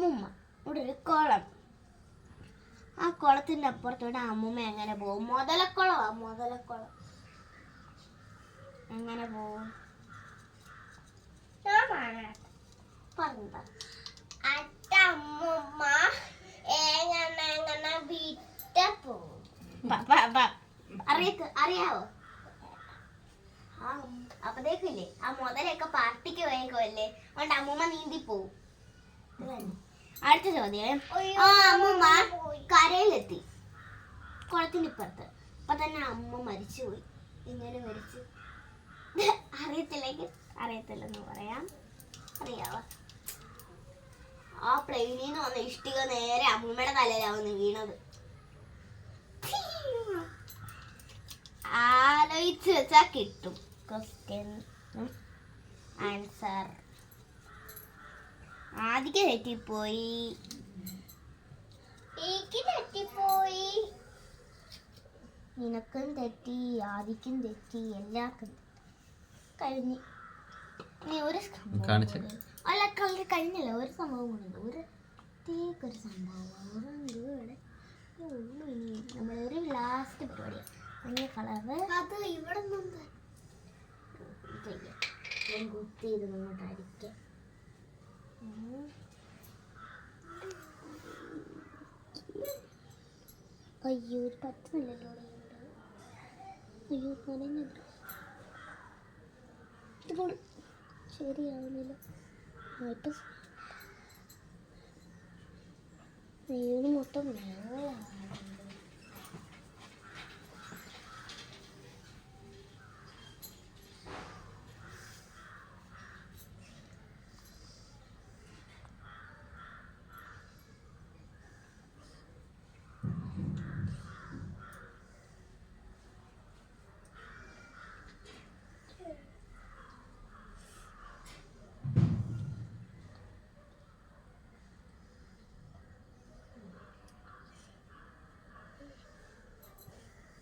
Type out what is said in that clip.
അമ്മൂമ്മ ഇവിടെ ഒരു കുളം. ആ കുളത്തിൻ്റെ അപ്പുറത്തോട്ട് അമ്മൂമ്മ എങ്ങനെ പോകും? മുതലക്കുളമാ, മുതലക്കുളം. എങ്ങനെ പോവും? പറഞ്ഞതാ. അമ്മൂമ്മ എങ്ങനെ വിട്ട പോവും? അറിയാവോ? അപ്പത്തേക്കില്ലേ ആ മുതലൊക്കെ പാർട്ടിക്ക് വേഗമല്ലേ, അതുകൊണ്ട് അമ്മൂമ്മ നീന്തി പോവും. അടുത്ത ചോദ്യം. ആ അമ്മൂമ്മ കരയിലെത്തി, കുളത്തിന്റെ ഇപ്പുറത്ത്. അപ്പൊ തന്നെ അമ്മ മരിച്ചുപോയി. എങ്ങനെ മരിച്ചു? അറിയത്തില്ലെന്ന് പറയാം. അറിയാവോ? ആ പ്ലെയിനിൽ നിന്ന് വന്ന ഇഷ്ടിക നേരെ അമ്മൂമ്മയുടെ തലയിലാവുന്നു വീണത്. ആലോചിച്ച് വെച്ചാ കിട്ടും. Question answer. ആദിക്ക് തെറ്റിപ്പോയി, നിനക്കും തെറ്റി, ആദിക്കും തെറ്റി, എല്ലാവർക്കും കഴിഞ്ഞു. നീ ഒരു അല്ല കഴിഞ്ഞില്ല, ഒരു സംഭവം കൂടെ, ഒരു സംഭവം നമ്മളൊരു ലാസ്റ്റ് പരിപാടിയാണ്. മഞ്ഞ കളറ് അത് ഇവിടെ കുത്തിയിരുന്നു ഇങ്ങോട്ട് അടിക്കാം. അയ്യോ പറ്റുന്നില്ലല്ലോ, അയ്യോ നനഞ്ഞിട്ട് ഇപ്പോൾ ശരിയാവുന്നില്ല. ഇപ്പം അയ്യോ മൊത്തം